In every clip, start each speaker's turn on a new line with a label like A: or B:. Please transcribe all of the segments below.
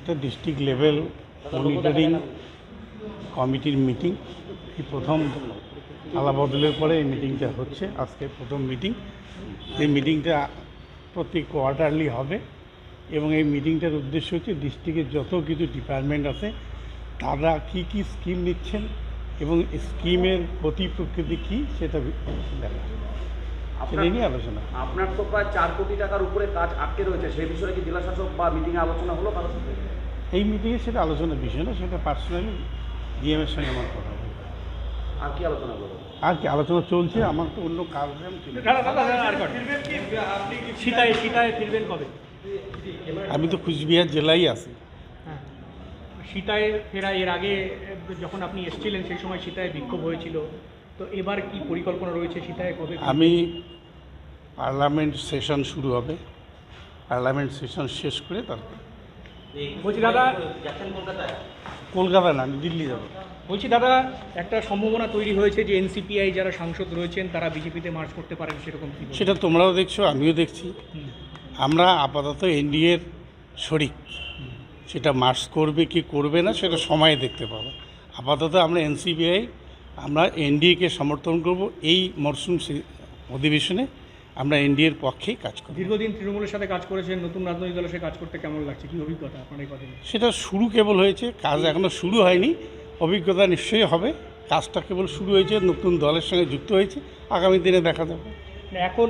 A: একটা district level monitoring কমিটির meeting. এই প্রথম আলা বদলের পরে এই মিটিংটা হচ্ছে, আজকে প্রথম মিটিং। এই মিটিংটা প্রতি কোয়ার্টারলি হবে এবং এই মিটিংটার উদ্দেশ্য হচ্ছে ডিস্ট্রিক্টের যত কিছু ডিপার্টমেন্ট আছে তারা কী কী স্কিম নিচ্ছেন এবং স্কিমের গতি প্রকৃতি কী সেটা দেখা, সেটা নিয়ে আলোচনা।
B: আপনার তো প্রায় 4 কোটি টাকার উপরে কাজ আটকে রয়েছে, সেই বিষয়ে কি জেলা শাসক বা মিটিংয়ে আলোচনা হলো কারোর সাথে?
A: এই মিটিংয়ে সেটা আলোচনার বিষয় না, সেটা পার্সোনালি ডিএমের সঙ্গে আমার কথা হবে।
B: আর কি আলোচনা হলো?
A: আর কি আলোচনা চলছে, আমার তো অন্য কাজ
C: সীতায় ফিরবেন কবে?
A: আমি তো কুচবিহার জেলায় আছি।
C: হ্যাঁ, সীতায় ফেরা এর আগে যখন আপনি এসেছিলেন সেই সময় সীতায় বিক্ষোভ হয়েছিল, তো এবার কি পরিকল্পনা রয়েছে সীতায় কবে?
A: আমি পার্লামেন্ট সেশন শুরু হবে, পার্লামেন্ট সেশন শেষ করে তারপর
C: বলছি দাদা,
A: কলকাতা না, আমি দিল্লি যাব।
C: বলছি দাদা, একটা সম্ভাবনা তৈরি হয়েছে যে এনসিপিআই যারা সাংসদ রয়েছেন তারা বিজেপিতে মার্চ করতে পারেন, সেরকম কি?
A: সেটা তোমরাও দেখছো, আমিও দেখছি। আমরা আপাতত এনডিএর শরিক, সেটা মার্চ করবে কি করবে না সেটা সময়ে দেখতে পাবো। আপাতত আমরা এনসিপিআই, আমরা এনডিএকে সমর্থন করব। এই মরশুম অধিবেশনে আমরা এনডিএর পক্ষেই কাজ করব।
C: দীর্ঘদিন তৃণমূলের সাথে কাজ করেছেন, নতুন রাজনৈতিক দলের সাথে কাজ করতে কেমন লাগছে, কি অভিজ্ঞতা আপনার এই কথা?
A: সেটা শুরু কেবল হয়েছে, কাজ এখনও শুরু হয়নি। অভিজ্ঞতা নিশ্চয়ই হবে। কাজটা কেবল শুরু হয়েছে, নতুন দলের সঙ্গে যুক্ত হয়েছে, আগামী দিনে দেখা যাবে।
C: এখন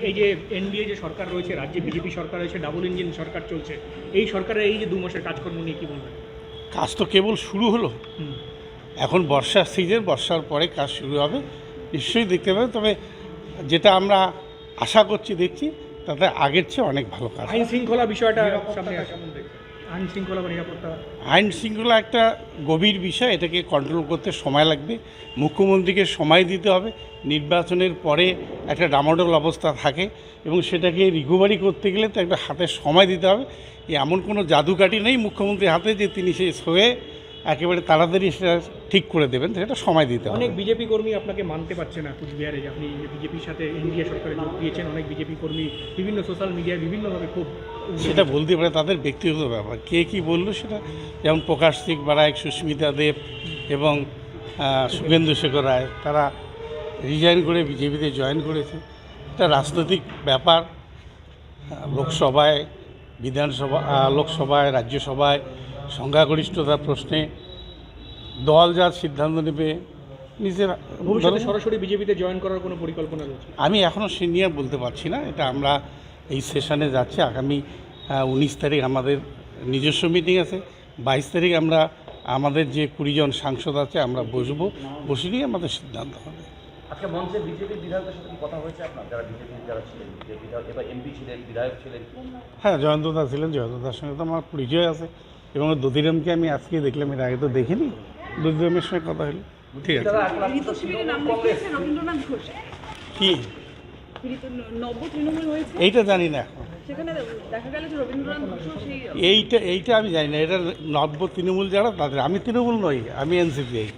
C: এই যে এনডিএ যে সরকার রয়েছে, রাজ্যে বিজেপি সরকার রয়েছে, ডাবল ইঞ্জিন সরকার চলছে, এই সরকারের এই যে 2 মাসের কাজকর্ম নিয়ে কী বলবেন?
A: কাজ তো কেবল শুরু হলো, এখন বর্ষার সিজন, বর্ষার পরে কাজ শুরু হবে, নিশ্চয়ই দেখতে পাবে। তবে যেটা আমরা আশা করছি, দেখছি, তাতে আগের চেয়ে অনেক ভালো কাজ।
C: আইন শৃঙ্খলা বিষয়টা সামনে আসে, আইন শৃঙ্খলা বা নিরাপত্তা?
A: আইন শৃঙ্খলা একটা গভীর বিষয়, এটাকে কন্ট্রোল করতে সময় লাগবে। মুখ্যমন্ত্রীকে সময় দিতে হবে। নির্বাচনের পরে একটা ডামাডোল অবস্থা থাকে এবং সেটাকে রিকভারি করতে গেলে তো একটা হাতে সময় দিতে হবে। এমন কোনো জাদুকাঠি নেই মুখ্যমন্ত্রীর হাতে যে তিনি সেই হয়ে একেবারে তাড়াতাড়ি সেটা ঠিক করে দেবেন, সেটা সময় দিতে হবে।
C: অনেক বিজেপি কর্মী আপনাকে মানতে পারছে না কুচবিহারে, যে আপনি বিজেপির সাথে এনডিএ সরকারে যোগ দিয়েছেন। অনেক বিজেপি কর্মী বিভিন্ন সোশ্যাল মিডিয়ায় বিভিন্নভাবে খুব
A: সেটা বলতে পারে, তাদের ব্যক্তিগত ব্যাপার, কে কী বললো সেটা। যেমন প্রকাশ সিং বারাইক, সুস্মিতা দেব এবং শুভেন্দু শেখর রায়, তারা রিজাইন করে বিজেপিতে জয়েন করেছে। এটা রাজনৈতিক ব্যাপার। লোকসভায়, বিধানসভা, লোকসভায়, রাজ্যসভায় সংখ্যাগরিষ্ঠতার প্রশ্নে দল যা সিদ্ধান্ত নেবে নিজের।
C: ভবিষ্যতে সরাসরি বিজেপিতে জয়েন করার কোনো পরিকল্পনা রয়েছে?
A: আমি এখনও সিনিয়র বলতে পারছি না। এটা আমরা এই সেশনে যাচ্ছি। আগামী 19 তারিখ আমাদের নিজস্ব মিটিং আছে। 22 তারিখ আমরা আমাদের যে 20 জন সাংসদ আছে আমরা বসবো, বসে নিয়ে আমাদের সিদ্ধান্ত হবে।
B: আজকে মঞ্চে বিজেপির বিধায়কদের সাথে কি কথা হয়েছে আপনার, যারা বিজেপির যারা ছিলেন, যে বিধায়ক এবার এমপি ছিলেন, বিধায়ক ছিলেন?
A: হ্যাঁ, জয়ন্তদা ছিলেন, জয়ন্তদার সঙ্গে তো আমার পরিচয় আছে এবং দধিরামকে আমি আজকেই দেখলাম, এর আগে তো দেখিনি। দধিরামের সঙ্গে কথা হলো, ঠিক আছে। কি এইটা জানি না এখন, এইটা আমি জানি না। এটা নব্য তৃণমূল যারা তাদের, আমি তৃণমূল নই, আমি এনসিপিআই।